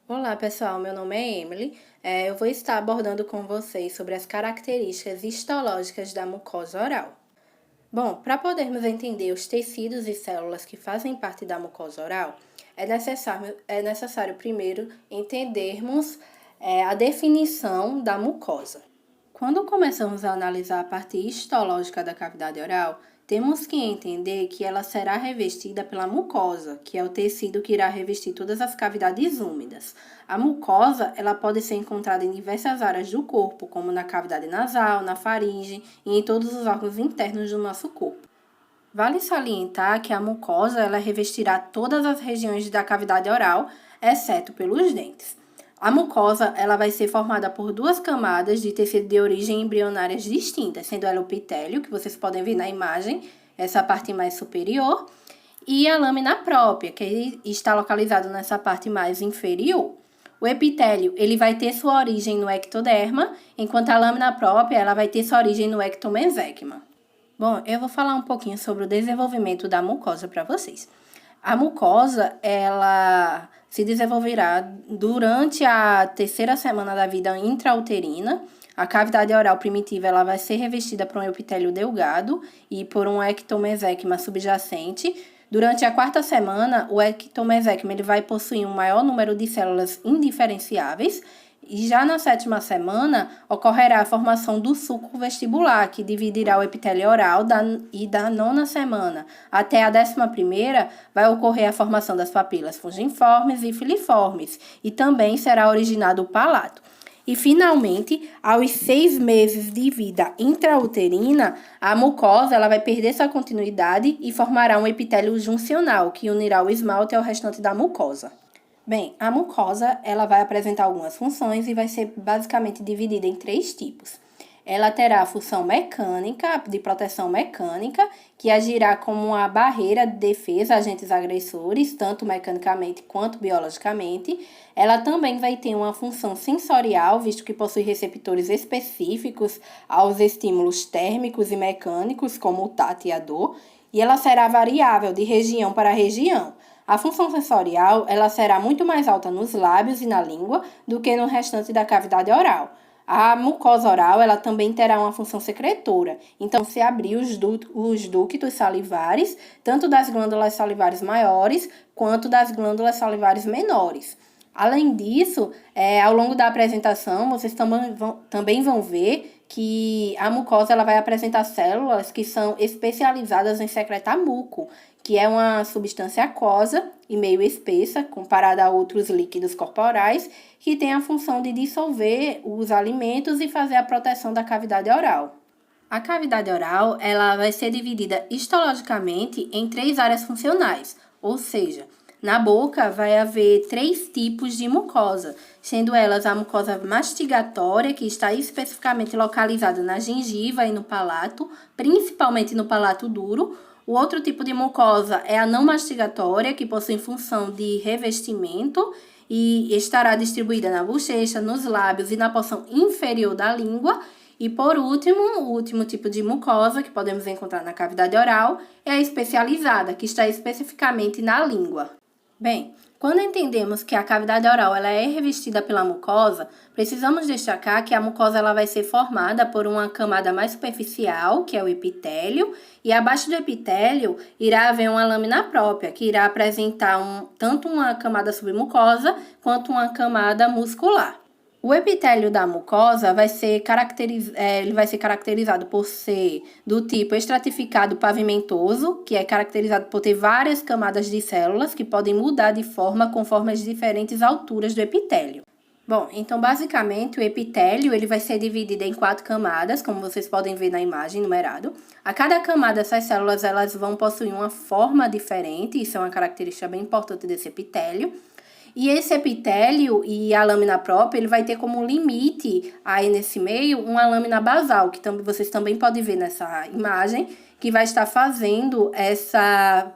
Olá, pessoal. Meu nome é Emily. Eu vou estar abordando com vocês sobre as características histológicas da mucosa oral. Bom, para podermos entender os tecidos e células que fazem parte da mucosa oral, é necessário primeiro entendermos a definição da mucosa. Quando começamos a analisar a parte histológica da cavidade oral, temos que entender que ela será revestida pela mucosa, que é o tecido que irá revestir todas as cavidades úmidas. A mucosa, ela pode ser encontrada em diversas áreas do corpo, como na cavidade nasal, na faringe e em todos os órgãos internos do nosso corpo. Vale salientar que a mucosa ela revestirá todas as regiões da cavidade oral, exceto pelos dentes. A mucosa ela vai ser formada por duas camadas de tecido de origem embrionárias distintas, sendo ela o epitélio, que vocês podem ver na imagem, essa parte mais superior, e a lâmina própria, que está localizado nessa parte mais inferior. O epitélio ele vai ter sua origem no ectoderma, enquanto a lâmina própria ela vai ter sua origem no ectomesêquima. Bom, eu vou falar um pouquinho sobre o desenvolvimento da mucosa para vocês. A mucosa, ela se desenvolverá durante a terceira semana da vida intrauterina. A cavidade oral primitiva ela vai ser revestida por um epitélio delgado e por um ectomesêquima subjacente. Durante a quarta semana, o ectomesêquima ele vai possuir um maior número de células indiferenciáveis. E já na sétima semana, ocorrerá a formação do sulco vestibular, que dividirá o epitélio oral e da nona semana até a 11ª, vai ocorrer a formação das papilas fungiformes e filiformes, e também será originado o palato. E, finalmente, aos 6 meses de vida intrauterina, a mucosa ela vai perder sua continuidade e formará um epitélio juncional, que unirá o esmalte ao restante da mucosa. Bem, a mucosa ela vai apresentar algumas funções e vai ser basicamente dividida em 3 tipos. Ela terá a função mecânica, de proteção mecânica, que agirá como uma barreira de defesa a agentes agressores, tanto mecanicamente quanto biologicamente. Ela também vai ter uma função sensorial, visto que possui receptores específicos aos estímulos térmicos e mecânicos, como o tato e a dor, e ela será variável de região para região. A função sensorial ela será muito mais alta nos lábios e na língua do que no restante da cavidade oral. A mucosa oral ela também terá uma função secretora, então se abrir os ductos salivares, tanto das glândulas salivares maiores quanto das glândulas salivares menores. Além disso, ao longo da apresentação, vocês também vão ver que a mucosa ela vai apresentar células que são especializadas em secretar muco, que é uma substância aquosa e meio espessa, comparada a outros líquidos corporais, que tem a função de dissolver os alimentos e fazer a proteção da cavidade oral. A cavidade oral ela vai ser dividida histologicamente em 3 áreas funcionais, ou seja, na boca vai haver 3 tipos de mucosa, sendo elas a mucosa mastigatória, que está especificamente localizada na gengiva e no palato, principalmente no palato duro. O outro tipo de mucosa é a não mastigatória, que possui função de revestimento e estará distribuída na bochecha, nos lábios e na porção inferior da língua. E por último, o último tipo de mucosa que podemos encontrar na cavidade oral é a especializada, que está especificamente na língua. Bem, quando entendemos que a cavidade oral ela é revestida pela mucosa, precisamos destacar que a mucosa ela vai ser formada por uma camada mais superficial, que é o epitélio, e abaixo do epitélio irá haver uma lâmina própria, que irá apresentar tanto uma camada submucosa quanto uma camada muscular. O epitélio da mucosa ele vai ser caracterizado por ser do tipo estratificado pavimentoso, que é caracterizado por ter várias camadas de células que podem mudar de forma conforme as diferentes alturas do epitélio. Bom, então basicamente o epitélio ele vai ser dividido em 4 camadas, como vocês podem ver na imagem numerado. A cada camada essas células elas vão possuir uma forma diferente, isso é uma característica bem importante desse epitélio. E esse epitélio e a lâmina própria, ele vai ter como limite aí nesse meio uma lâmina basal, que vocês também podem ver nessa imagem, que vai estar fazendo essa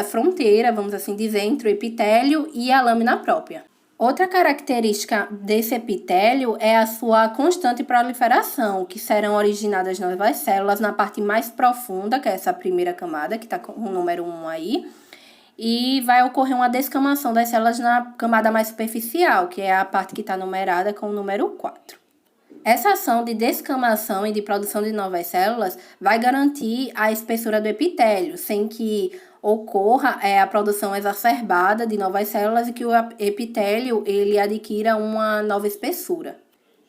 fronteira, vamos assim dizer, entre o epitélio e a lâmina própria. Outra característica desse epitélio é a sua constante proliferação, que serão originadas novas células na parte mais profunda, que é essa primeira camada, que está com o número 1 aí, e vai ocorrer uma descamação das células na camada mais superficial, que é a parte que está numerada com o número 4. Essa ação de descamação e de produção de novas células vai garantir a espessura do epitélio, sem que ocorra a produção exacerbada de novas células e que o epitélio ele adquira uma nova espessura.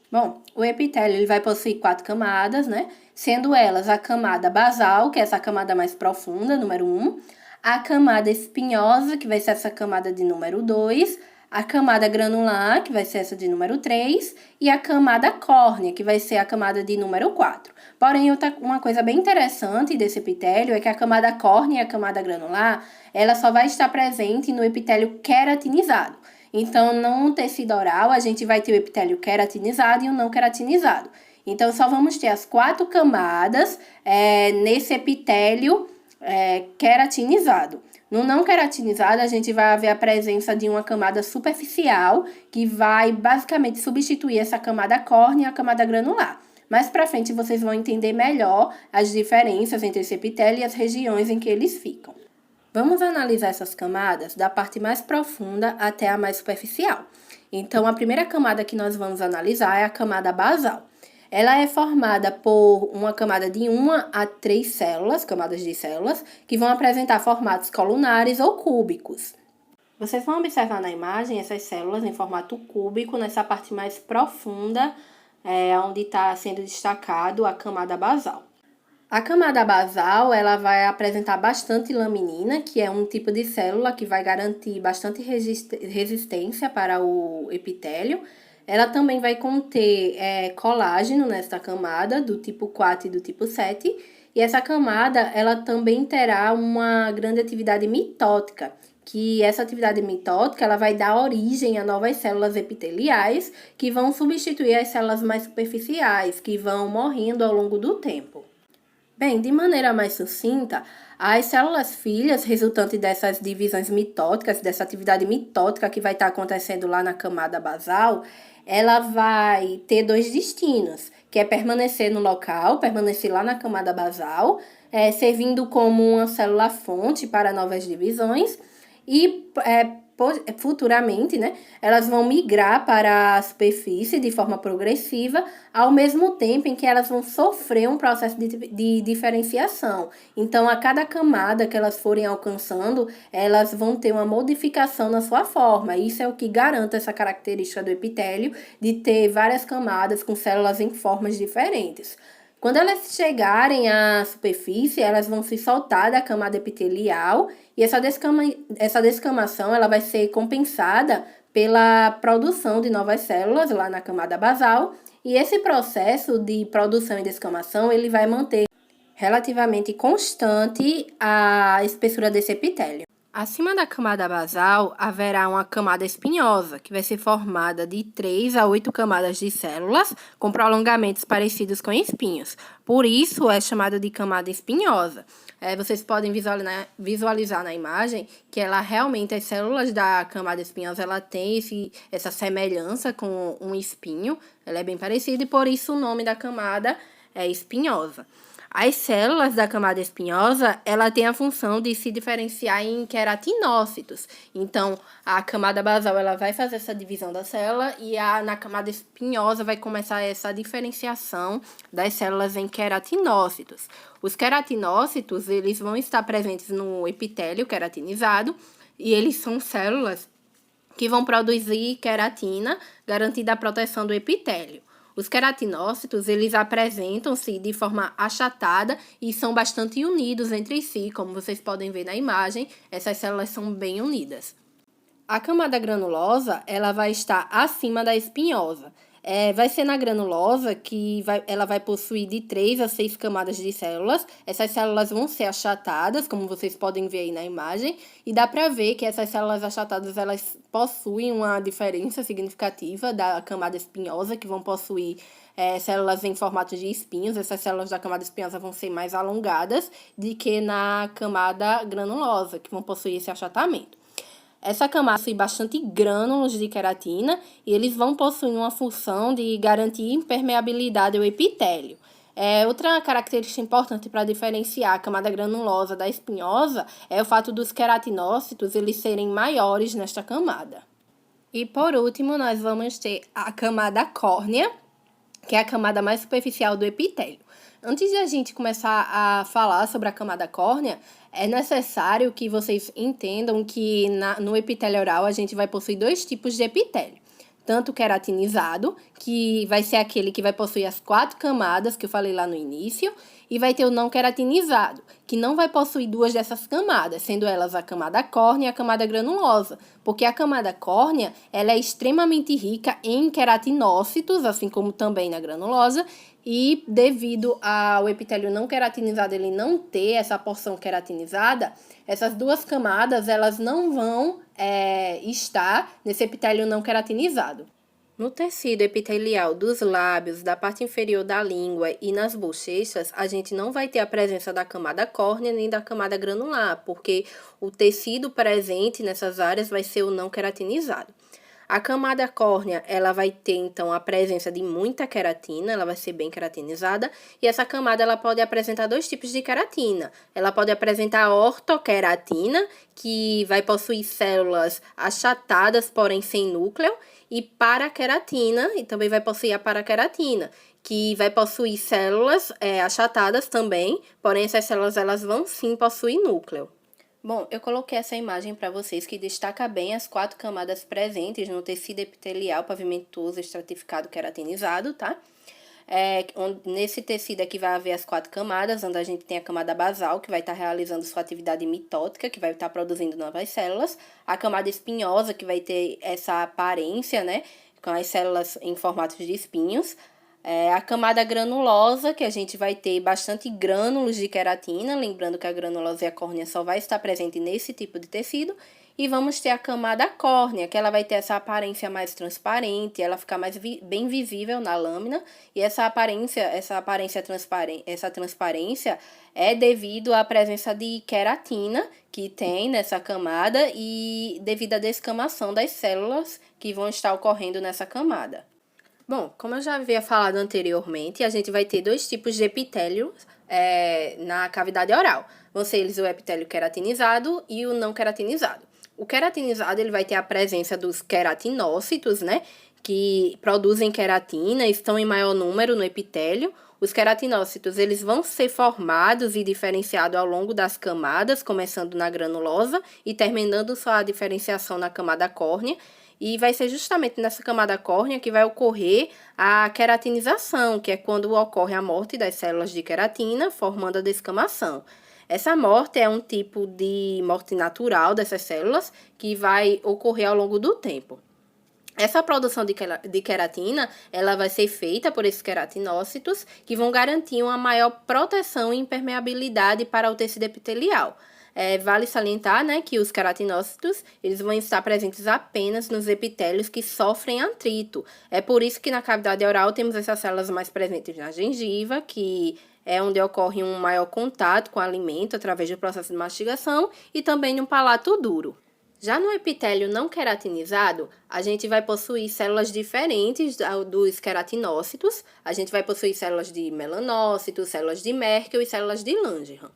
Bom, o epitélio ele vai possuir 4 camadas, né? Sendo elas a camada basal, que é essa camada mais profunda, número 1, a camada espinhosa, que vai ser essa camada de número 2, a camada granular, que vai ser essa de número 3, e a camada córnea, que vai ser a camada de número 4. Porém, uma coisa bem interessante desse epitélio é que a camada córnea e a camada granular, ela só vai estar presente no epitélio queratinizado. Então, no tecido oral, a gente vai ter o epitélio queratinizado e o não queratinizado. Então, só vamos ter as 4 camadas nesse epitélio queratinizado. No não queratinizado, a gente vai ver a presença de uma camada superficial, que vai basicamente substituir essa camada córnea e a camada granular. Mais pra frente, vocês vão entender melhor as diferenças entre esse epitélio e as regiões em que eles ficam. Vamos analisar essas camadas da parte mais profunda até a mais superficial. Então, a primeira camada que nós vamos analisar é a camada basal. Ela é formada por uma camada de 1 a 3 células, camadas de células, que vão apresentar formatos colunares ou cúbicos. Vocês vão observar na imagem essas células em formato cúbico, nessa parte mais profunda, onde está sendo destacado a camada basal. A camada basal, ela vai apresentar bastante laminina, que é um tipo de célula que vai garantir bastante resistência para o epitélio. Ela também vai conter colágeno nesta camada, do tipo 4 e do tipo 7. E essa camada, ela também terá uma grande atividade mitótica, que essa atividade mitótica ela vai dar origem a novas células epiteliais, que vão substituir as células mais superficiais, que vão morrendo ao longo do tempo. Bem, de maneira mais sucinta, as células filhas resultantes dessas divisões mitóticas, dessa atividade mitótica que vai estar acontecendo lá na camada basal, ela vai ter 2 destinos, que é permanecer no local, permanecer lá na camada basal, servindo como uma célula-fonte para novas divisões e futuramente, né, elas vão migrar para a superfície de forma progressiva, ao mesmo tempo em que elas vão sofrer um processo de diferenciação. Então, a cada camada que elas forem alcançando, elas vão ter uma modificação na sua forma. Isso é o que garante essa característica do epitélio de ter várias camadas com células em formas diferentes. Quando elas chegarem à superfície, elas vão se soltar da camada epitelial e essa descamação ela vai ser compensada pela produção de novas células lá na camada basal. E esse processo de produção e descamação ele vai manter relativamente constante a espessura desse epitélio. Acima da camada basal, haverá uma camada espinhosa, que vai ser formada de 3 a 8 camadas de células, com prolongamentos parecidos com espinhos. Por isso, é chamada de camada espinhosa. Vocês podem visualizar na imagem que ela realmente, as células da camada espinhosa, ela tem essa semelhança com um espinho. Ela é bem parecida e, por isso, o nome da camada é espinhosa. As células da camada espinhosa, ela tem a função de se diferenciar em queratinócitos. Então, a camada basal, ela vai fazer essa divisão da célula e na camada espinhosa vai começar essa diferenciação das células em queratinócitos. Os queratinócitos, eles vão estar presentes no epitélio queratinizado e eles são células que vão produzir queratina, garantindo a proteção do epitélio. Os queratinócitos, eles apresentam-se de forma achatada e são bastante unidos entre si, como vocês podem ver na imagem, essas células são bem unidas. A camada granulosa, ela vai estar acima da espinhosa. Vai ser na granulosa que ela vai possuir de 3 a 6 camadas de células. Essas células vão ser achatadas, como vocês podem ver aí na imagem. E dá para ver que essas células achatadas, elas possuem uma diferença significativa da camada espinhosa, que vão possuir células em formato de espinhos. Essas células da camada espinhosa vão ser mais alongadas do que na camada granulosa, que vão possuir esse achatamento. Essa camada possui bastante grânulos de queratina e eles vão possuir uma função de garantir impermeabilidade ao epitélio. Outra característica importante para diferenciar a camada granulosa da espinhosa é o fato dos queratinócitos eles serem maiores nesta camada. E por último, nós vamos ter a camada córnea, que é a camada mais superficial do epitélio. Antes de a gente começar a falar sobre a camada córnea, é necessário que vocês entendam que no epitélio oral a gente vai possuir dois tipos de epitélio. Tanto o queratinizado, que vai ser aquele que vai possuir as 4 camadas que eu falei lá no início, e vai ter o não queratinizado, que não vai possuir 2 dessas camadas, sendo elas a camada córnea e a camada granulosa, porque a camada córnea ela é extremamente rica em queratinócitos, assim como também na granulosa, e devido ao epitélio não queratinizado ele não ter essa porção queratinizada, essas 2 camadas elas não vão estar nesse epitélio não queratinizado. No tecido epitelial dos lábios, da parte inferior da língua e nas bochechas, a gente não vai ter a presença da camada córnea nem da camada granular, porque o tecido presente nessas áreas vai ser o não queratinizado. A camada córnea, ela vai ter, então, a presença de muita queratina, ela vai ser bem queratinizada, e essa camada, ela pode apresentar 2 tipos de queratina. Ela pode apresentar a ortoqueratina, que vai possuir células achatadas, porém sem núcleo, e paraqueratina, e também vai possuir a paraqueratina, que vai possuir células achatadas também, porém essas células, elas vão sim possuir núcleo. Bom, eu coloquei essa imagem para vocês que destaca bem as 4 camadas presentes no tecido epitelial pavimentoso estratificado queratinizado, tá? Nesse tecido aqui vai haver as 4 camadas, onde a gente tem a camada basal, que vai estar realizando sua atividade mitótica, que vai estar produzindo novas células. A camada espinhosa, que vai ter essa aparência, né, com as células em formatos de espinhos. A camada granulosa, que a gente vai ter bastante grânulos de queratina, lembrando que a granulose e a córnea só vai estar presente nesse tipo de tecido. E vamos ter a camada córnea, que ela vai ter essa aparência mais transparente, ela fica mais bem visível na lâmina. E essa transparência é devido à presença de queratina que tem nessa camada e devido à descamação das células que vão estar ocorrendo nessa camada. Bom, como eu já havia falado anteriormente, a gente vai ter 2 tipos de epitélio na cavidade oral. Vão ser eles o epitélio queratinizado e o não queratinizado. O queratinizado ele vai ter a presença dos queratinócitos, né, que produzem queratina, estão em maior número no epitélio. Os queratinócitos eles vão ser formados e diferenciados ao longo das camadas, começando na granulosa e terminando sua diferenciação na camada córnea. E vai ser justamente nessa camada córnea que vai ocorrer a queratinização, que é quando ocorre a morte das células de queratina, formando a descamação. Essa morte é um tipo de morte natural dessas células que vai ocorrer ao longo do tempo. Essa produção de queratina, ela vai ser feita por esses queratinócitos, que vão garantir uma maior proteção e impermeabilidade para o tecido epitelial. Vale salientar, né, que os queratinócitos eles vão estar presentes apenas nos epitélios que sofrem atrito. É por isso que na cavidade oral temos essas células mais presentes na gengiva, que é onde ocorre um maior contato com o alimento através do processo de mastigação, e também no palato duro. Já no epitélio não queratinizado, a gente vai possuir células diferentes dos queratinócitos. A gente vai possuir células de melanócitos, células de Merkel e células de Langerhans.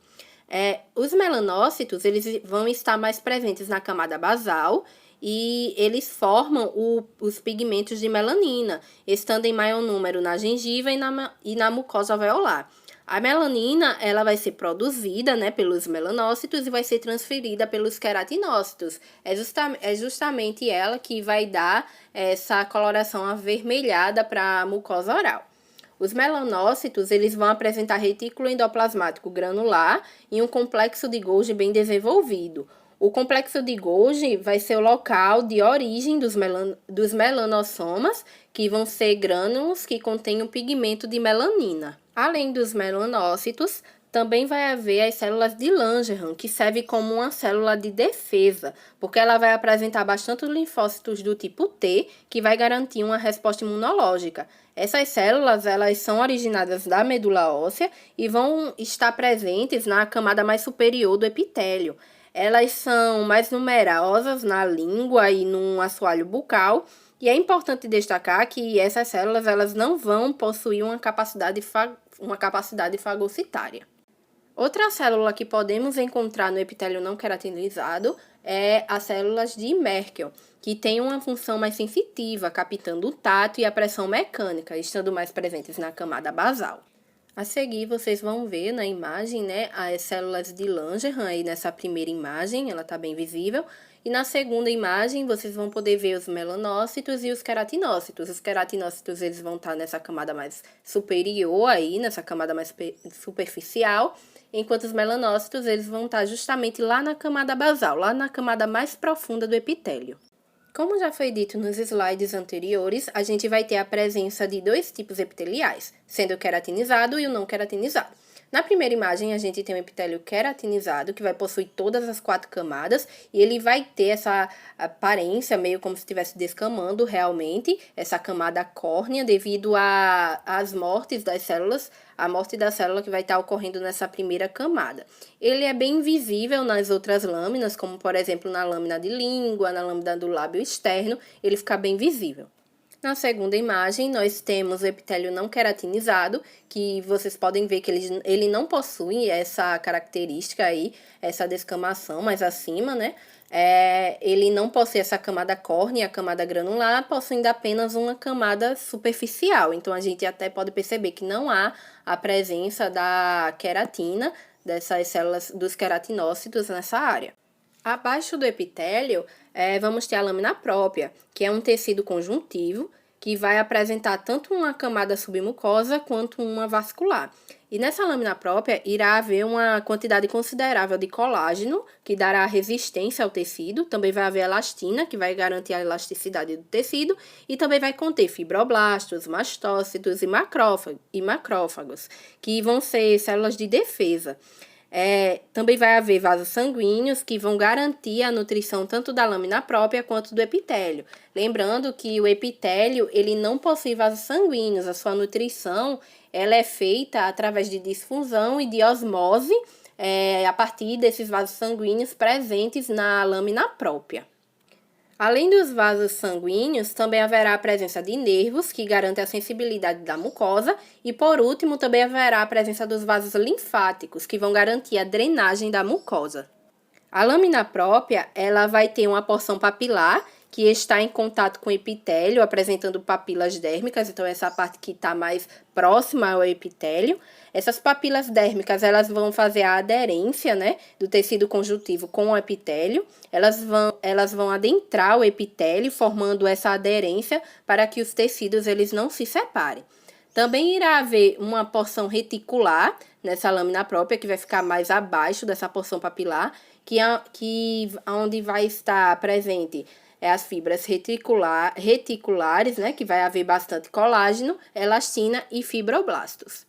Os melanócitos eles vão estar mais presentes na camada basal e eles formam os pigmentos de melanina, estando em maior número na gengiva e na mucosa alveolar. A melanina ela vai ser produzida, né, pelos melanócitos e vai ser transferida pelos queratinócitos. É justamente ela que vai dar essa coloração avermelhada para a mucosa oral. Os melanócitos eles vão apresentar retículo endoplasmático granular e um complexo de Golgi bem desenvolvido. O complexo de Golgi vai ser o local de origem dos melanossomas, que vão ser grânulos que contêm o pigmento de melanina. Além dos melanócitos, também vai haver as células de Langerhans, que serve como uma célula de defesa, porque ela vai apresentar bastante linfócitos do tipo T, que vai garantir uma resposta imunológica. Essas células, elas são originadas da medula óssea e vão estar presentes na camada mais superior do epitélio. Elas são mais numerosas na língua e no assoalho bucal, e é importante destacar que essas células elas não vão possuir uma capacidade fagocitária. Outra célula que podemos encontrar no epitélio não queratinizado é as células de Merkel, que tem uma função mais sensitiva, captando o tato e a pressão mecânica, estando mais presentes na camada basal. A seguir, vocês vão ver na imagem, né, as células de Langerhans, aí nessa primeira imagem, ela está bem visível. E na segunda imagem, vocês vão poder ver os melanócitos e os queratinócitos. Os queratinócitos, eles vão estar nessa camada mais superior aí, nessa camada mais superficial, enquanto os melanócitos, eles vão estar justamente lá na camada basal, lá na camada mais profunda do epitélio. Como já foi dito nos slides anteriores, a gente vai ter a presença de dois tipos epiteliais, sendo o queratinizado e o não queratinizado. Na primeira imagem, a gente tem um epitélio queratinizado, que vai possuir todas as 4 camadas, e ele vai ter essa aparência, meio como se estivesse descamando realmente, essa camada córnea, devido às mortes das células, a morte da célula que vai estar ocorrendo nessa primeira camada. Ele é bem visível nas outras lâminas, como por exemplo na lâmina de língua, na lâmina do lábio externo, ele fica bem visível. Na segunda imagem, nós temos o epitélio não queratinizado, que vocês podem ver que ele não possui essa característica aí, essa descamação mais acima, né? Ele não possui essa camada córnea, a camada granular, possuindo apenas uma camada superficial. Então, a gente até pode perceber que não há a presença da queratina, dessas células dos queratinócitos nessa área. Abaixo do epitélio, vamos ter a lâmina própria, que é um tecido conjuntivo que vai apresentar tanto uma camada submucosa quanto uma vascular. E nessa lâmina própria irá haver uma quantidade considerável de colágeno, que dará resistência ao tecido. Também vai haver elastina, que vai garantir a elasticidade do tecido. E também vai conter fibroblastos, mastócitos e macrófagos, que vão ser células de defesa. Também vai haver vasos sanguíneos que vão garantir a nutrição tanto da lâmina própria quanto do epitélio. Lembrando que o epitélio ele não possui vasos sanguíneos, a sua nutrição ela é feita através de difusão e de osmose a partir desses vasos sanguíneos presentes na lâmina própria. Além dos vasos sanguíneos, também haverá a presença de nervos, que garantem a sensibilidade da mucosa, e por último, também haverá a presença dos vasos linfáticos, que vão garantir a drenagem da mucosa. A lâmina própria, ela vai ter uma porção papilar, que está em contato com o epitélio, apresentando papilas dérmicas, então essa parte que está mais próxima ao epitélio. Essas papilas dérmicas, elas vão fazer a aderência, né, do tecido conjuntivo com o epitélio. Elas vão adentrar o epitélio, formando essa aderência para que os tecidos eles não se separem. Também irá haver uma porção reticular nessa lâmina própria, que vai ficar mais abaixo dessa porção papilar, onde vai estar presente as fibras reticulares, né, que vai haver bastante colágeno, elastina e fibroblastos.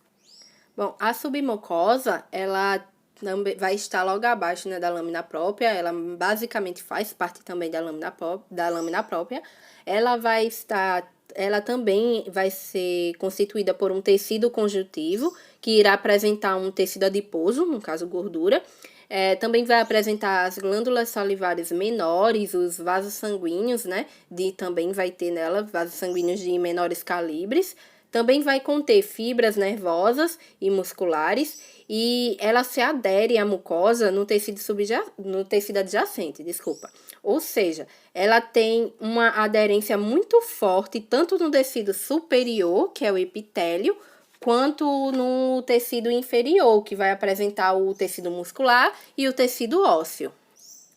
Bom, a submucosa, ela também vai estar logo abaixo, né, da lâmina própria, ela basicamente faz parte também da lâmina própria. Ela também vai ser constituída por um tecido conjuntivo, que irá apresentar um tecido adiposo, no caso gordura. Também vai apresentar as glândulas salivares menores, os vasos sanguíneos, né? Também vai ter nela vasos sanguíneos de menores calibres. Também vai conter fibras nervosas e musculares e ela se adere à mucosa no tecido adjacente, Ou seja, ela tem uma aderência muito forte tanto no tecido superior, que é o epitélio, quanto no tecido inferior, que vai apresentar o tecido muscular e o tecido ósseo.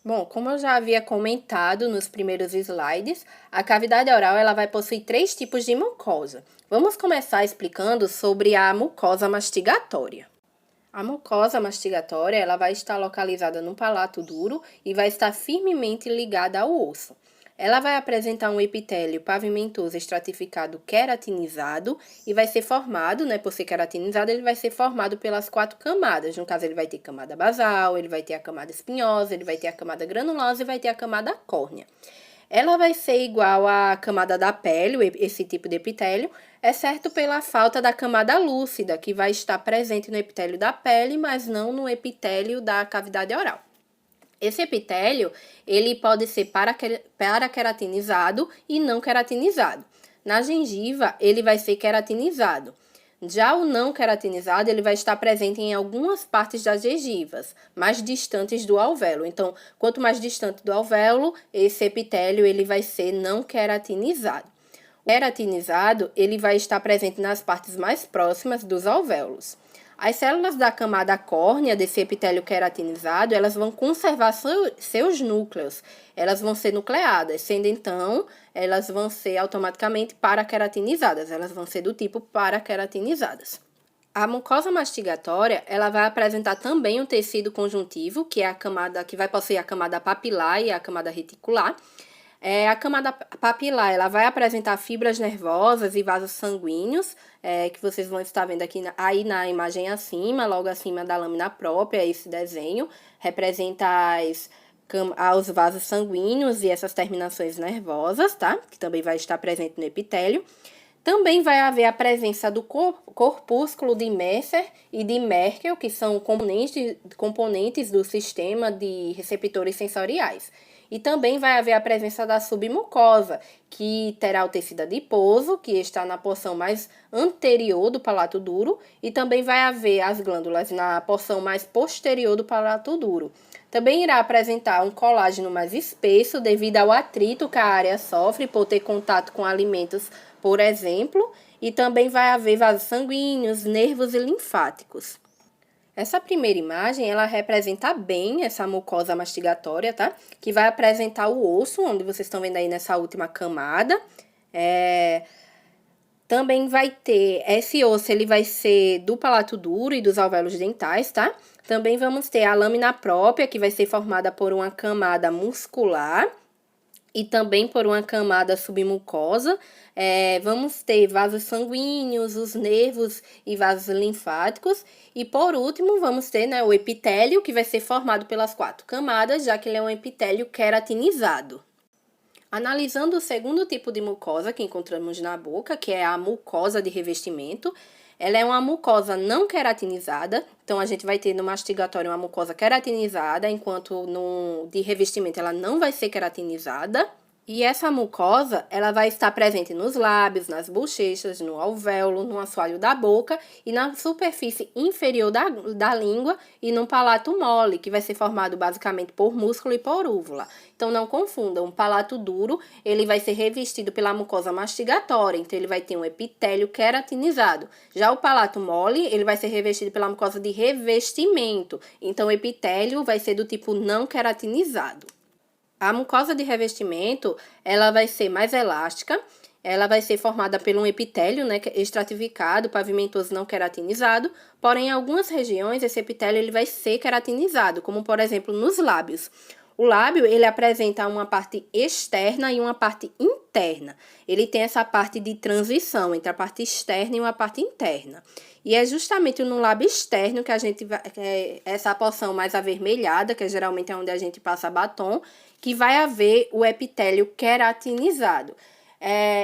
Bom, como eu já havia comentado nos primeiros slides, a cavidade oral ela vai possuir 3 tipos de mucosa. Vamos começar explicando sobre a mucosa mastigatória. A mucosa mastigatória ela vai estar localizada no palato duro e vai estar firmemente ligada ao osso. Ela vai apresentar um epitélio pavimentoso estratificado queratinizado e vai ser formado, né, por ser queratinizado, ele vai ser formado pelas 4 camadas. No caso, ele vai ter camada basal, ele vai ter a camada espinhosa, ele vai ter a camada granulosa e vai ter a camada córnea. Ela vai ser igual à camada da pele, esse tipo de epitélio, exceto pela falta da camada lúcida, que vai estar presente no epitélio da pele, mas não no epitélio da cavidade oral. Esse epitélio, ele pode ser paraqueratinizado e não queratinizado. Na gengiva, ele vai ser queratinizado. Já o não queratinizado, ele vai estar presente em algumas partes das gengivas, mais distantes do alvéolo. Então, quanto mais distante do alvéolo, esse epitélio ele vai ser não queratinizado. O queratinizado, ele vai estar presente nas partes mais próximas dos alvéolos. As células da camada córnea desse epitélio queratinizado, elas vão conservar seus núcleos, elas vão ser nucleadas, sendo então, elas vão ser automaticamente paraqueratinizadas, elas vão ser do tipo paraqueratinizadas. A mucosa mastigatória, ela vai apresentar também um tecido conjuntivo, que é a camada que vai possuir a camada papilar e a camada reticular. A camada papilar, ela vai apresentar fibras nervosas e vasos sanguíneos, que vocês vão estar vendo aqui aí na imagem acima, logo acima da lâmina própria, esse desenho, representa os vasos sanguíneos e essas terminações nervosas, tá? Que também vai estar presente no epitélio. Também vai haver a presença do corpúsculo de Mercer e de Merkel, que são componentes do sistema de receptores sensoriais. E também vai haver a presença da submucosa, que terá o tecido adiposo, que está na porção mais anterior do palato duro, e também vai haver as glândulas na porção mais posterior do palato duro. Também irá apresentar um colágeno mais espesso devido ao atrito que a área sofre por ter contato com alimentos, por exemplo, e também vai haver vasos sanguíneos, nervos e linfáticos. Essa primeira imagem, ela representa bem essa mucosa mastigatória, tá? Que vai apresentar o osso, onde vocês estão vendo aí nessa última camada. Também vai ter, esse osso, ele vai ser do palato duro e dos alvéolos dentais, tá? Também vamos ter a lâmina própria, que vai ser formada por uma camada muscular e também por uma camada submucosa. Vamos ter vasos sanguíneos, os nervos e vasos linfáticos. E por último, vamos ter, né, o epitélio, que vai ser formado pelas 4 camadas, já que ele é um epitélio queratinizado. Analisando o segundo tipo de mucosa que encontramos na boca, que é a mucosa de revestimento, ela é uma mucosa não queratinizada, então a gente vai ter no mastigatório uma mucosa queratinizada, enquanto no de revestimento ela não vai ser queratinizada. E essa mucosa, ela vai estar presente nos lábios, nas bochechas, no alvéolo, no assoalho da boca e na superfície inferior da língua e no palato mole, que vai ser formado basicamente por músculo e por úvula. Então, não confundam, o palato duro, ele vai ser revestido pela mucosa mastigatória, então ele vai ter um epitélio queratinizado. Já o palato mole, ele vai ser revestido pela mucosa de revestimento, então o epitélio vai ser do tipo não queratinizado. A mucosa de revestimento, ela vai ser mais elástica, ela vai ser formada por um epitélio, né, estratificado, pavimentoso não queratinizado, porém, em algumas regiões, esse epitélio ele vai ser queratinizado, como, por exemplo, nos lábios. O lábio, ele apresenta uma parte externa e uma parte interna. Ele tem essa parte de transição entre a parte externa e uma parte interna. E é justamente no lábio externo que a gente vai, essa porção mais avermelhada, que geralmente é onde a gente passa batom, que vai haver o epitélio queratinizado.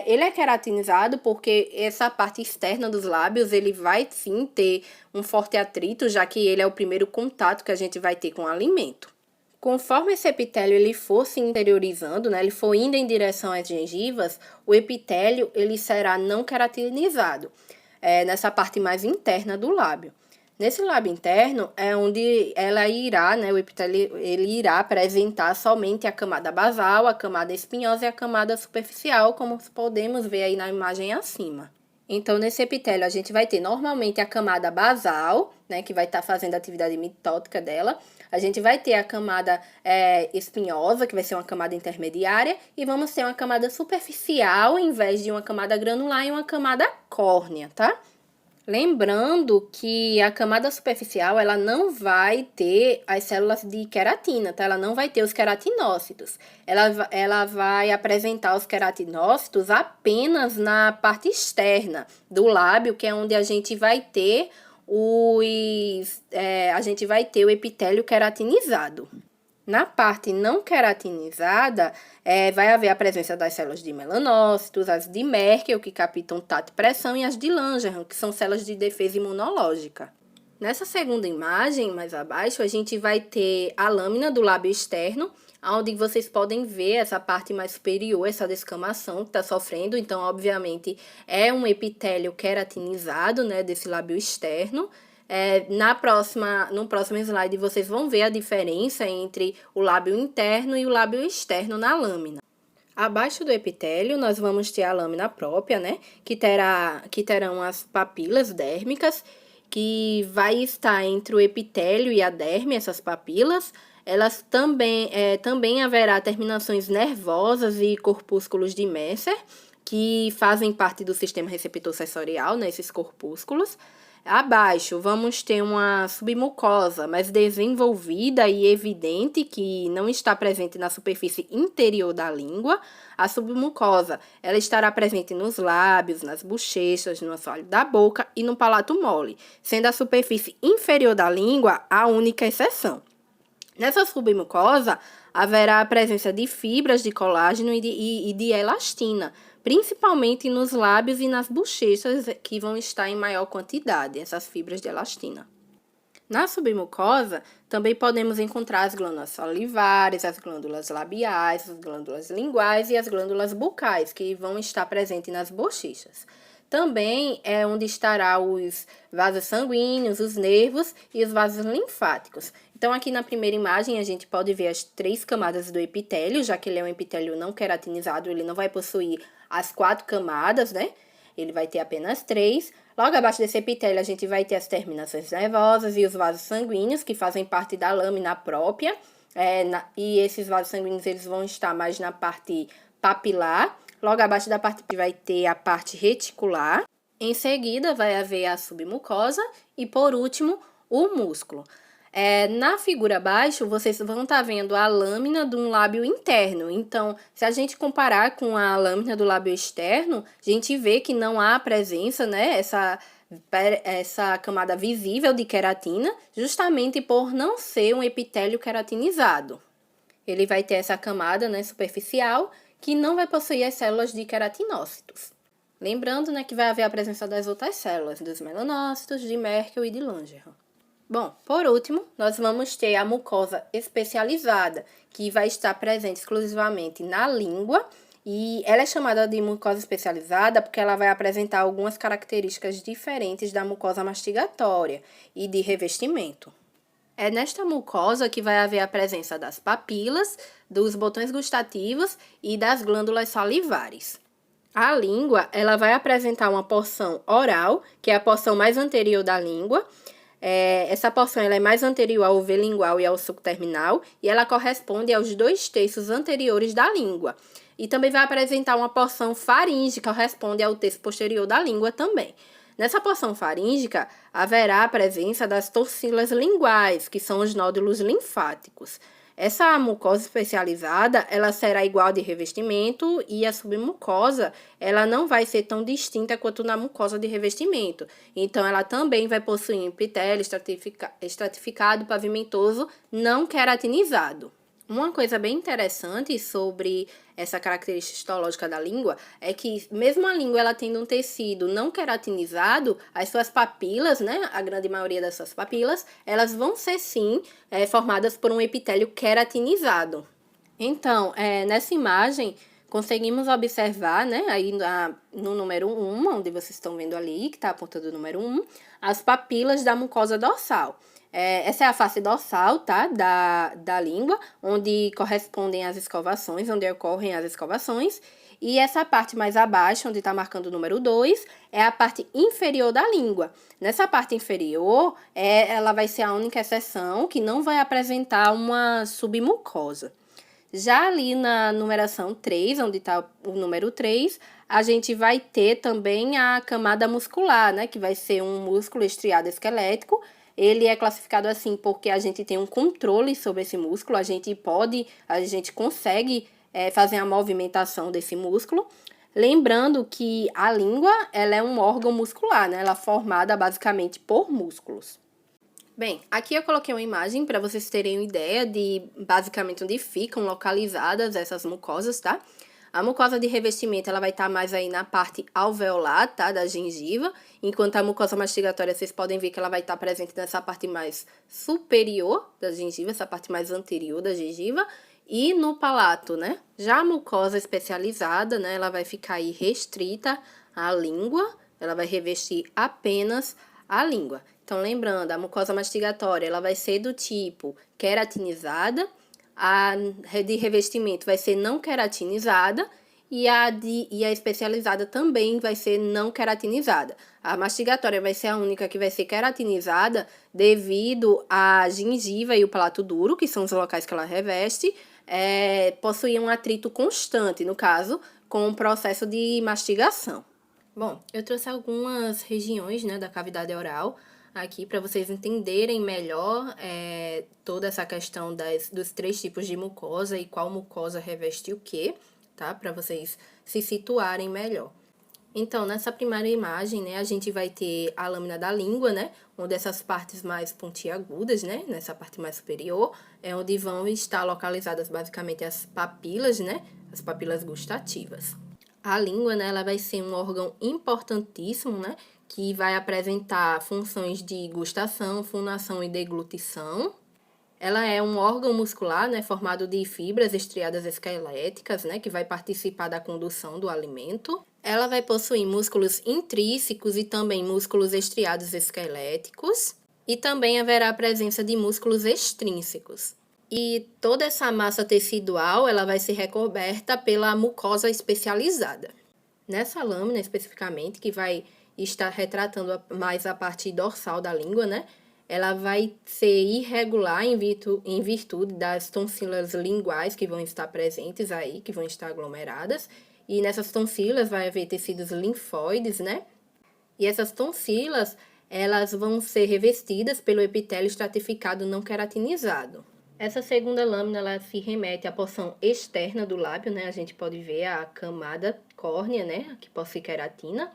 Ele é queratinizado porque essa parte externa dos lábios, ele vai sim ter um forte atrito, já que ele é o primeiro contato que a gente vai ter com o alimento. Conforme esse epitélio ele for se interiorizando, né, ele for indo em direção às gengivas, o epitélio ele será não queratinizado, nessa parte mais interna do lábio. Nesse lábio interno é onde ela irá, né, o epitélio ele irá apresentar somente a camada basal, a camada espinhosa e a camada superficial, como podemos ver aí na imagem acima. Então, nesse epitélio, a gente vai ter normalmente a camada basal, né, que vai estar fazendo a atividade mitótica dela. A gente vai ter a camada espinhosa, que vai ser uma camada intermediária, e vamos ter uma camada superficial, em vez de uma camada granular e uma camada córnea, tá? Lembrando que a camada superficial, ela não vai ter as células de queratina, tá? Ela não vai ter os queratinócitos. Ela vai apresentar os queratinócitos apenas na parte externa do lábio, que é onde a gente vai ter o epitélio queratinizado. Na parte não queratinizada, vai haver a presença das células de melanócitos, as de Merkel, que captam tato e pressão, e as de Langerhans, que são células de defesa imunológica. Nessa segunda imagem, mais abaixo, a gente vai ter a lâmina do lábio externo, onde vocês podem ver essa parte mais superior, essa descamação que está sofrendo. Então, obviamente, é um epitélio queratinizado, né, desse lábio externo. No próximo slide, vocês vão ver a diferença entre o lábio interno e o lábio externo na lâmina. Abaixo do epitélio, nós vamos ter a lâmina própria, né, que terão as papilas dérmicas, que vai estar entre o epitélio e a derme, essas papilas. Elas também haverá terminações nervosas e corpúsculos de Messer, que fazem parte do sistema receptor sensorial, né, esses corpúsculos. Abaixo, vamos ter uma submucosa mais desenvolvida e evidente, que não está presente na superfície interior da língua. A submucosa, ela estará presente nos lábios, nas bochechas, no assoalho da boca e no palato mole, sendo a superfície inferior da língua a única exceção. Nessa submucosa, haverá a presença de fibras de colágeno e de elastina, principalmente nos lábios e nas bochechas, que vão estar em maior quantidade, essas fibras de elastina. Na submucosa, também podemos encontrar as glândulas salivares, as glândulas labiais, as glândulas linguais e as glândulas bucais, que vão estar presentes nas bochechas. Também é onde estará os vasos sanguíneos, os nervos e os vasos linfáticos. Então, aqui na primeira imagem, a gente pode ver as 3 camadas do epitélio, já que ele é um epitélio não queratinizado, ele não vai possuir as 4 camadas, né? Ele vai ter apenas 3. Logo abaixo desse epitélio, a gente vai ter as terminações nervosas e os vasos sanguíneos, que fazem parte da lâmina própria. E esses vasos sanguíneos, eles vão estar mais na parte papilar. Logo abaixo da parte vai ter a parte reticular. Em seguida, vai haver a submucosa e, por último, o músculo. Na figura abaixo, vocês vão estar vendo a lâmina de um lábio interno. Então, se a gente comparar com a lâmina do lábio externo, a gente vê que não há presença, né, essa camada visível de queratina, justamente por não ser um epitélio queratinizado. Ele vai ter essa camada, né, superficial, que não vai possuir as células de queratinócitos. Lembrando, né, que vai haver a presença das outras células, dos melanócitos, de Merkel e de Langerhans. Bom, por último, nós vamos ter a mucosa especializada, que vai estar presente exclusivamente na língua, e ela é chamada de mucosa especializada porque ela vai apresentar algumas características diferentes da mucosa mastigatória e de revestimento. É nesta mucosa que vai haver a presença das papilas, dos botões gustativos e das glândulas salivares. A língua, ela vai apresentar uma porção oral, que é a porção mais anterior da língua. Essa porção ela é mais anterior ao V lingual e ao sulco terminal, e ela corresponde aos 2/3 anteriores da língua. E também vai apresentar uma porção faríngea, que corresponde ao terço posterior da língua também. Nessa porção faríngica, haverá a presença das torcilas linguais, que são os nódulos linfáticos. Essa mucosa especializada, ela será igual de revestimento, e a submucosa, ela não vai ser tão distinta quanto na mucosa de revestimento. Então, ela também vai possuir um epitélio estratificado, pavimentoso, não queratinizado. Uma coisa bem interessante sobre essa característica histológica da língua é que, mesmo a língua ela tendo um tecido não queratinizado, as suas papilas, né, a grande maioria das suas papilas, elas vão ser sim formadas por um epitélio queratinizado. Então, nessa imagem, conseguimos observar, né, aí no número 1, onde vocês estão vendo ali, que está apontando o número 1, as papilas da mucosa dorsal. Essa é a face dorsal, tá, da língua, onde correspondem as escovações, onde ocorrem as escovações. E essa parte mais abaixo, onde está marcando o número 2, é a parte inferior da língua. Nessa parte inferior, ela vai ser a única exceção que não vai apresentar uma submucosa. Já ali na numeração 3, onde está o número 3, a gente vai ter também a camada muscular, né, que vai ser um músculo estriado esquelético. Ele é classificado assim porque a gente tem um controle sobre esse músculo, a gente consegue fazer a movimentação desse músculo. Lembrando que a língua, ela é um órgão muscular, né? Ela é formada basicamente por músculos. Bem, aqui eu coloquei uma imagem para vocês terem uma ideia de basicamente onde ficam localizadas essas mucosas, tá? A mucosa de revestimento, ela vai estar mais aí na parte alveolar, tá, da gengiva, enquanto a mucosa mastigatória, vocês podem ver que ela vai estar presente nessa parte mais superior da gengiva, essa parte mais anterior da gengiva, e no palato, né? Já a mucosa especializada, né, ela vai ficar aí restrita à língua, ela vai revestir apenas a língua. Então, lembrando, a mucosa mastigatória, ela vai ser do tipo queratinizada, a de revestimento vai ser não queratinizada e a especializada também vai ser não queratinizada. A mastigatória vai ser a única que vai ser queratinizada devido à gengiva e o palato duro, que são os locais que ela reveste, possuir um atrito constante, no caso, com o processo de mastigação. Bom, eu trouxe algumas regiões, né, da cavidade oral aqui para vocês entenderem melhor toda essa questão dos 3 tipos de mucosa e qual mucosa reveste o quê, tá? Para vocês se situarem melhor. Então, nessa primeira imagem, né, a gente vai ter a lâmina da língua, né, onde essas partes mais pontiagudas, né, nessa parte mais superior, é onde vão estar localizadas basicamente as papilas, né, as papilas gustativas. A língua, né, ela vai ser um órgão importantíssimo, né, que vai apresentar funções de gustação, fonação e deglutição. Ela é um órgão muscular, né, formado de fibras estriadas esqueléticas, né, que vai participar da condução do alimento. Ela vai possuir músculos intrínsecos e também músculos estriados esqueléticos. E também haverá a presença de músculos extrínsecos. E toda essa massa tecidual, ela vai ser recoberta pela mucosa especializada. Nessa lâmina, especificamente, que vai estar retratando mais a parte dorsal da língua, né? Ela vai ser irregular em virtude das tonsilas linguais que vão estar presentes aí, que vão estar aglomeradas. E nessas tonsilas vai haver tecidos linfóides, né? E essas tonsilas, elas vão ser revestidas pelo epitélio estratificado não queratinizado. Essa segunda lâmina, ela se remete à porção externa do lábio, né? A gente pode ver a camada córnea, né? Que possui queratina.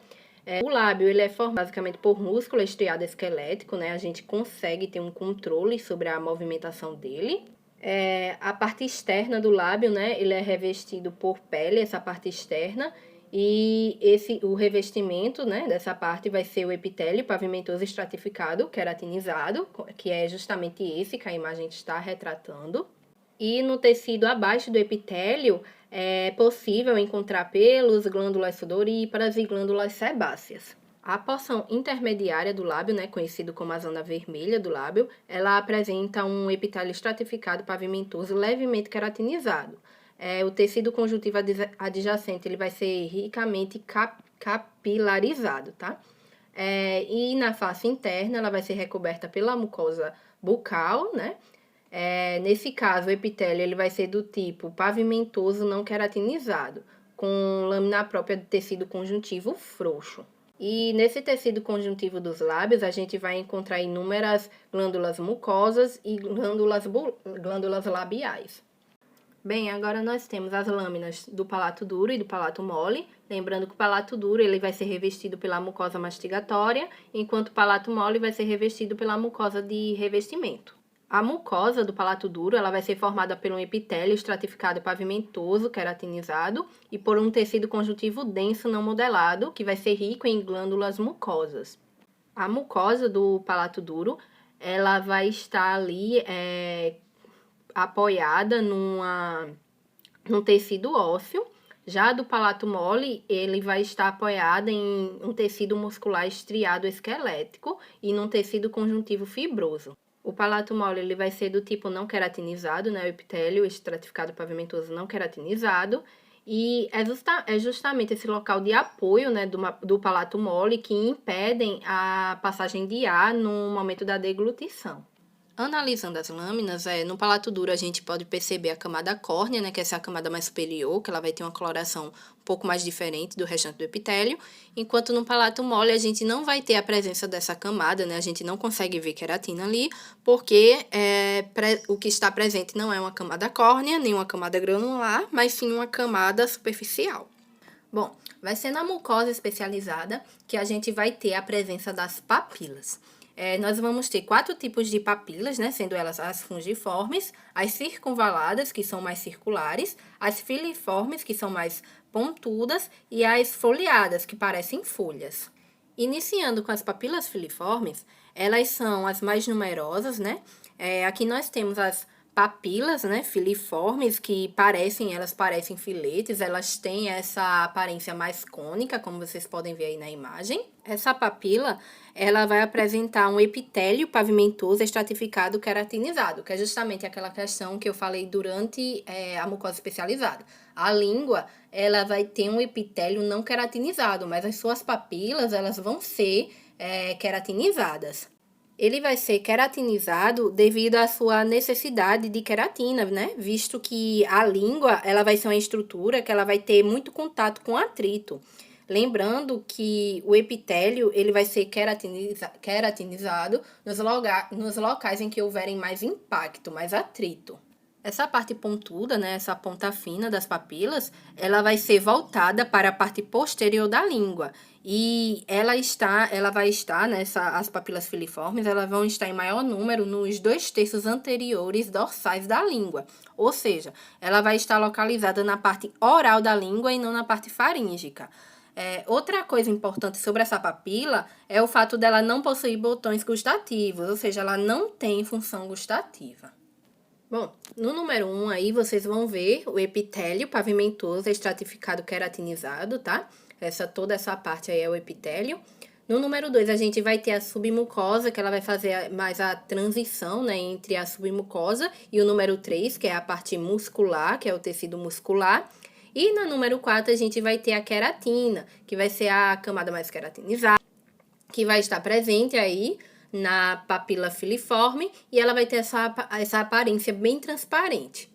O lábio, ele é formado basicamente por músculo estriado esquelético, né? A gente consegue ter um controle sobre a movimentação dele. A parte externa do lábio, né? Ele é revestido por pele, essa parte externa. E o revestimento, né, dessa parte vai ser o epitélio pavimentoso estratificado, queratinizado, que é justamente esse que a imagem está retratando. E no tecido abaixo do epitélio é possível encontrar pelos, glândulas sudoríparas e glândulas sebáceas. A porção intermediária do lábio, né, conhecido como a zona vermelha do lábio, ela apresenta um epitélio estratificado pavimentoso levemente queratinizado. O tecido conjuntivo adjacente ele vai ser ricamente capilarizado, tá? E na face interna, ela vai ser recoberta pela mucosa bucal, né? Nesse caso, o epitélio ele vai ser do tipo pavimentoso não queratinizado, com lâmina própria do tecido conjuntivo frouxo. E nesse tecido conjuntivo dos lábios, a gente vai encontrar inúmeras glândulas mucosas e glândulas labiais. Bem, agora nós temos as lâminas do palato duro e do palato mole. Lembrando que o palato duro ele vai ser revestido pela mucosa mastigatória, enquanto o palato mole vai ser revestido pela mucosa de revestimento. A mucosa do palato duro ela vai ser formada por um epitélio estratificado pavimentoso, queratinizado, e por um tecido conjuntivo denso não modelado, que vai ser rico em glândulas mucosas. A mucosa do palato duro ela vai estar ali apoiada num tecido ósseo. Já do palato mole, ele vai estar apoiado em um tecido muscular estriado esquelético e num tecido conjuntivo fibroso. O palato mole ele vai ser do tipo não queratinizado, né? O epitélio estratificado pavimentoso não queratinizado. E é justamente esse local de apoio, né, do palato mole que impedem a passagem de ar no momento da deglutição. Analisando as lâminas, no palato duro a gente pode perceber a camada córnea, né, que essa é a camada mais superior, que ela vai ter uma coloração um pouco mais diferente do restante do epitélio, enquanto no palato mole a gente não vai ter a presença dessa camada, né, a gente não consegue ver queratina ali, porque o que está presente não é uma camada córnea, nem uma camada granular, mas sim uma camada superficial. Bom, vai ser na mucosa especializada que a gente vai ter a presença das papilas. nós vamos ter 4 tipos de papilas, né? Sendo elas as fungiformes, as circunvaladas, que são mais circulares, as filiformes, que são mais pontudas, e as foliadas, que parecem folhas. Iniciando com as papilas filiformes, elas são as mais numerosas, né? Aqui nós temos as papilas, né, filiformes, que elas parecem filetes, elas têm essa aparência mais cônica, como vocês podem ver aí na imagem. Essa papila, ela vai apresentar um epitélio pavimentoso estratificado queratinizado, que é justamente aquela questão que eu falei durante a mucosa especializada. A língua, ela vai ter um epitélio não queratinizado, mas as suas papilas, elas vão ser queratinizadas. Ele vai ser queratinizado devido à sua necessidade de queratina, né? Visto que a língua, ela vai ser uma estrutura que ela vai ter muito contato com atrito. Lembrando que o epitélio, ele vai ser queratinizado nos locais em que houverem mais impacto, mais atrito. Essa parte pontuda, né, essa ponta fina das papilas, ela vai ser voltada para a parte posterior da língua. E ela vai estar, as papilas filiformes, elas vão estar em maior número nos 2/3 anteriores dorsais da língua. Ou seja, ela vai estar localizada na parte oral da língua e não na parte faríngica. Outra coisa importante sobre essa papila é o fato dela não possuir botões gustativos, ou seja, ela não tem função gustativa. Bom, no número 1 aí vocês vão ver o epitélio pavimentoso estratificado queratinizado, tá? Toda essa parte aí é o epitélio. No número 2 a gente vai ter a submucosa, que ela vai fazer mais a transição, né, entre a submucosa e o número 3, que é a parte muscular, que é o tecido muscular. E no número 4 a gente vai ter a queratina, que vai ser a camada mais queratinizada, que vai estar presente aí na papila filiforme e ela vai ter essa aparência bem transparente.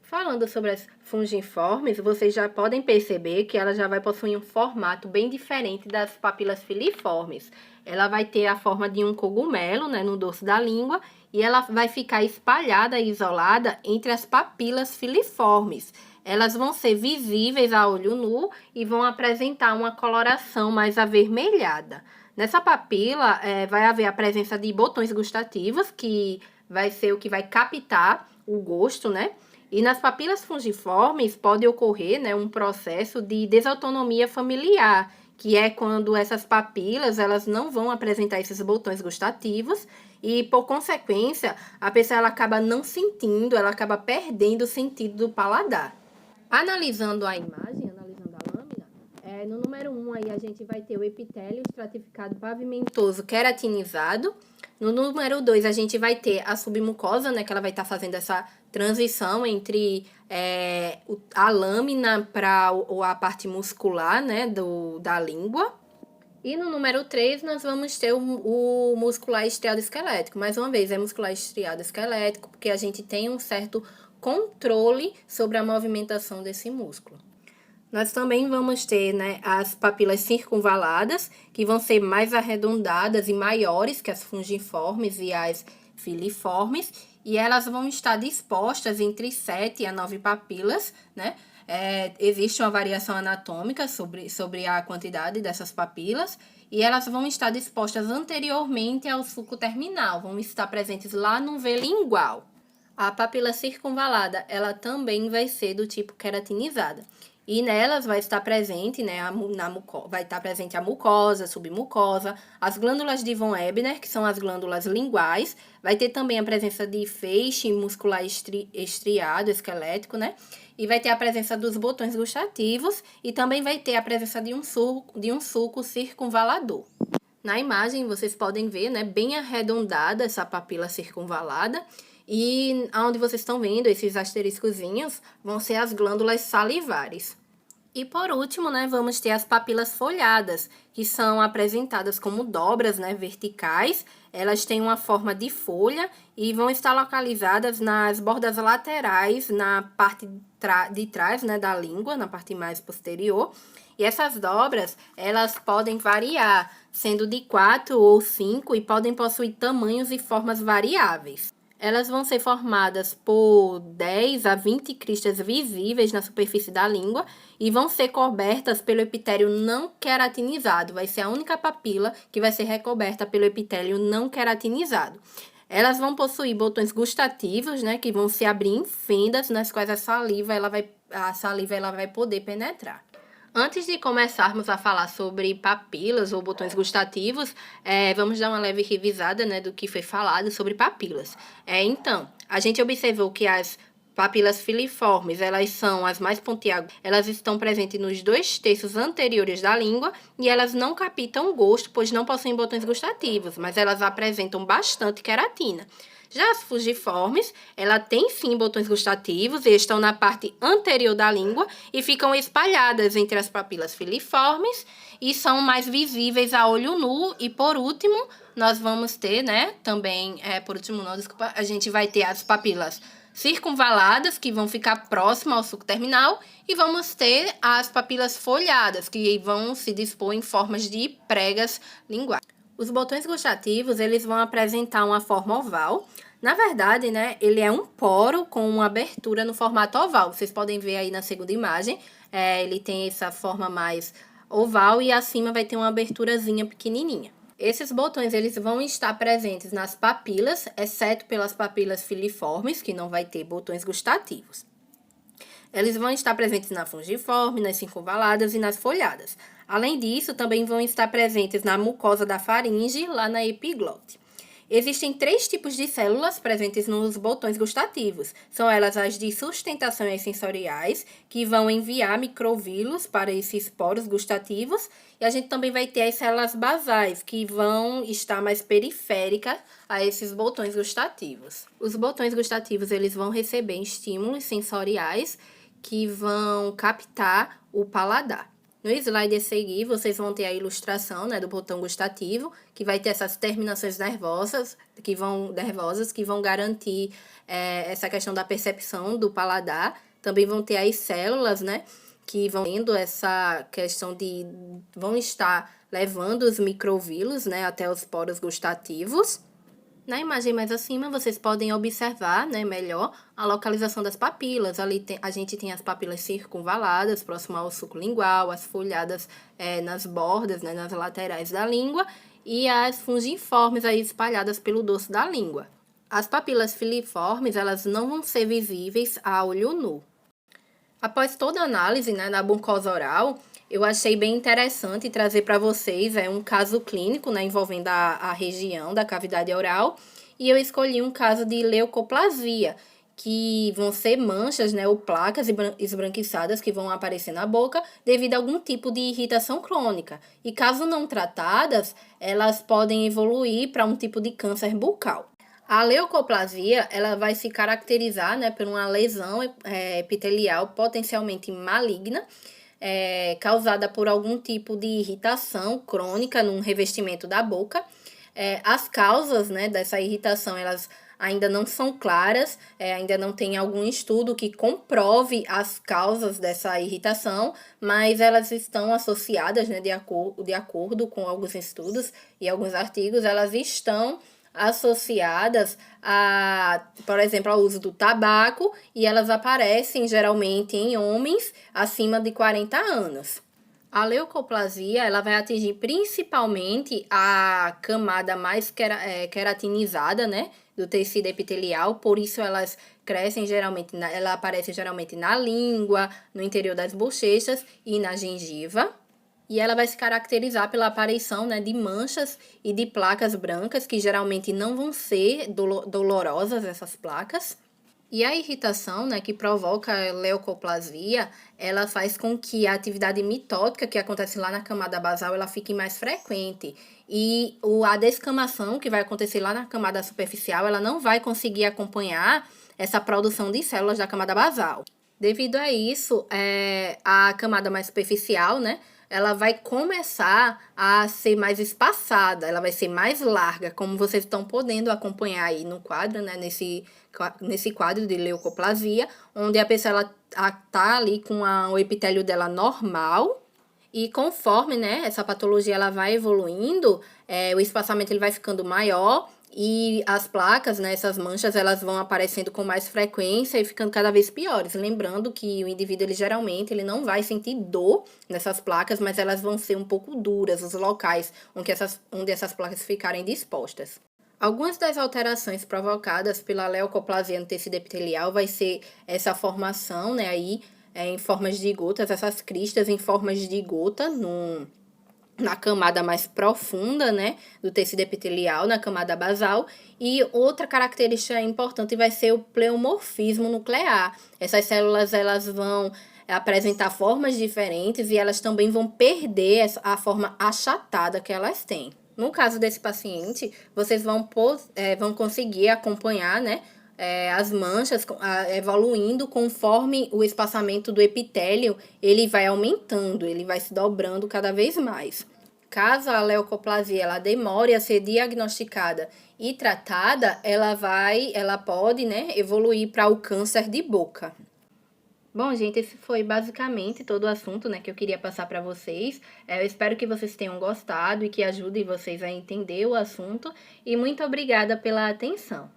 Falando sobre as fungiformes, vocês já podem perceber que ela já vai possuir um formato bem diferente das papilas filiformes. Ela vai ter a forma de um cogumelo, né, no dorso da língua, e ela vai ficar espalhada e isolada entre as papilas filiformes. Elas vão ser visíveis a olho nu e vão apresentar uma coloração mais avermelhada. Nessa papila, vai haver a presença de botões gustativos, que vai ser o que vai captar o gosto, né? E nas papilas fungiformes pode ocorrer, né, um processo de desautonomia familiar, que é quando essas papilas elas não vão apresentar esses botões gustativos e, por consequência, a pessoa ela acaba não sentindo, ela acaba perdendo o sentido do paladar. Analisando a imagem, analisando a lâmina, no número 1 aí a gente vai ter o epitélio estratificado pavimentoso queratinizado. No número 2 a gente vai ter a submucosa, né, que ela vai estar fazendo essa transição entre a lâmina para a parte muscular, né, da língua. E no número 3 nós vamos ter o muscular estriado esquelético. Mais uma vez, é muscular estriado esquelético, porque a gente tem um certo controle sobre a movimentação desse músculo. Nós também vamos ter, né, as papilas circunvaladas, que vão ser mais arredondadas e maiores que as fungiformes e as filiformes, e elas vão estar dispostas entre 7 a 9 papilas, né? Existe uma variação anatômica sobre a quantidade dessas papilas, e elas vão estar dispostas anteriormente ao sulco terminal, vão estar presentes lá no V lingual. A papila circunvalada, ela também vai ser do tipo queratinizada. E nelas vai estar presente, né, vai estar presente a mucosa, submucosa, as glândulas de von Ebner, que são as glândulas linguais, vai ter também a presença de feixe muscular estriado, esquelético, né, e vai ter a presença dos botões gustativos e também vai ter a presença de um sulco circunvalador. Na imagem vocês podem ver, né, bem arredondada essa papila circunvalada. E onde vocês estão vendo, esses asteriscozinhos, vão ser as glândulas salivares. E por último, né, vamos ter as papilas folhadas, que são apresentadas como dobras, né, verticais. Elas têm uma forma de folha e vão estar localizadas nas bordas laterais, na parte de trás, né, da língua, na parte mais posterior. E essas dobras, elas podem variar, sendo de 4 ou 5 e podem possuir tamanhos e formas variáveis. Elas vão ser formadas por 10 a 20 cristas visíveis na superfície da língua e vão ser cobertas pelo epitélio não queratinizado. Vai ser a única papila que vai ser recoberta pelo epitélio não queratinizado. Elas vão possuir botões gustativos, né, que vão se abrir em fendas nas quais a saliva ela vai poder penetrar. Antes de começarmos a falar sobre papilas ou botões gustativos, vamos dar uma leve revisada, né, do que foi falado sobre papilas. Então, a gente observou que as papilas filiformes, elas são as mais pontiagudas, elas estão presentes nos 2/3 anteriores da língua e elas não captam gosto, pois não possuem botões gustativos, mas elas apresentam bastante queratina. Já as fusiformes, ela tem sim botões gustativos e estão na parte anterior da língua e ficam espalhadas entre as papilas filiformes e são mais visíveis a olho nu. E por último, nós vamos ter, né, também, a gente vai ter as papilas circunvaladas, que vão ficar próximas ao sulco terminal, e vamos ter as papilas folhadas, que vão se dispor em formas de pregas linguais. Os botões gustativos, eles vão apresentar uma forma oval. Na verdade, né, ele é um poro com uma abertura no formato oval. Vocês podem ver aí na segunda imagem, ele tem essa forma mais oval e acima vai ter uma aberturazinha pequenininha. Esses botões, eles vão estar presentes nas papilas, exceto pelas papilas filiformes, que não vai ter botões gustativos. Eles vão estar presentes na fungiforme, nas circunvaladas e nas folhadas. Além disso, também vão estar presentes na mucosa da faringe, lá na epiglote. Existem 3 tipos de células presentes nos botões gustativos. São elas as de sustentações sensoriais, que vão enviar microvílulos para esses poros gustativos. E a gente também vai ter as células basais, que vão estar mais periféricas a esses botões gustativos. Os botões gustativos, eles vão receber estímulos sensoriais que vão captar o paladar. No slide a seguir, vocês vão ter a ilustração, né, do botão gustativo, que vai ter essas terminações nervosas que vão garantir essa questão da percepção do paladar. Também vão ter as células, né, que vão tendo essa questão vão estar levando os microvílulos, né, até os poros gustativos. Na imagem mais acima, vocês podem observar, né, melhor a localização das papilas. Ali a gente tem as papilas circunvaladas, próximo ao sulco lingual, as folhadas nas bordas, né, nas laterais da língua, e as fungiformes aí espalhadas pelo dorso da língua. As papilas filiformes, elas não vão ser visíveis a olho nu. Após toda a análise, né, da mucosa oral, eu achei bem interessante trazer para vocês um caso clínico, né, envolvendo a região da cavidade oral, e eu escolhi um caso de leucoplasia, que vão ser manchas, né, ou placas esbranquiçadas que vão aparecer na boca devido a algum tipo de irritação crônica. E caso não tratadas, elas podem evoluir para um tipo de câncer bucal. A leucoplasia, ela vai se caracterizar, né, por uma lesão epitelial potencialmente maligna, causada por algum tipo de irritação crônica num revestimento da boca. As causas, né, dessa irritação, elas ainda não são claras, ainda não tem algum estudo que comprove as causas dessa irritação, mas elas estão associadas, né, de acordo com alguns estudos e alguns artigos, elas estão associadas por exemplo, ao uso do tabaco, e elas aparecem geralmente em homens acima de 40 anos. A leucoplasia, ela vai atingir principalmente a camada mais queratinizada, né, do tecido epitelial, por isso elas crescem geralmente, ela aparece geralmente na língua, no interior das bochechas e na gengiva. E ela vai se caracterizar pela aparição, né, de manchas e de placas brancas, que geralmente não vão ser dolorosas, essas placas. E a irritação, né, que provoca a leucoplasia, ela faz com que a atividade mitótica que acontece lá na camada basal, ela fique mais frequente. E a descamação que vai acontecer lá na camada superficial, ela não vai conseguir acompanhar essa produção de células da camada basal. Devido a isso, a camada mais superficial, né, ela vai começar a ser mais espaçada, ela vai ser mais larga, como vocês estão podendo acompanhar aí no quadro, né, nesse quadro de leucoplasia, onde a pessoa está ali com o epitélio dela normal, e conforme, né, essa patologia ela vai evoluindo, o espaçamento ele vai ficando maior, E as placas, né, essas manchas, elas vão aparecendo com mais frequência e ficando cada vez piores. Lembrando que o indivíduo, ele geralmente, ele não vai sentir dor nessas placas, mas elas vão ser um pouco duras, os locais onde essas placas ficarem dispostas. Algumas das alterações provocadas pela leucoplasia no tecido epitelial vai ser essa formação, né, aí, em formas de gotas, essas cristas em formas de gota na camada mais profunda, né, do tecido epitelial, na camada basal. E outra característica importante vai ser o pleomorfismo nuclear. Essas células, elas vão apresentar formas diferentes e elas também vão perder a forma achatada que elas têm. No caso desse paciente, vocês vão conseguir acompanhar, né, as manchas evoluindo conforme o espaçamento do epitélio ele vai aumentando, ele vai se dobrando cada vez mais. Caso a leucoplasia ela demore a ser diagnosticada e tratada, ela pode, né, evoluir para o câncer de boca. Bom, gente, esse foi basicamente todo o assunto, né, que eu queria passar para vocês. Eu espero que vocês tenham gostado e que ajude vocês a entender o assunto. E muito obrigada pela atenção.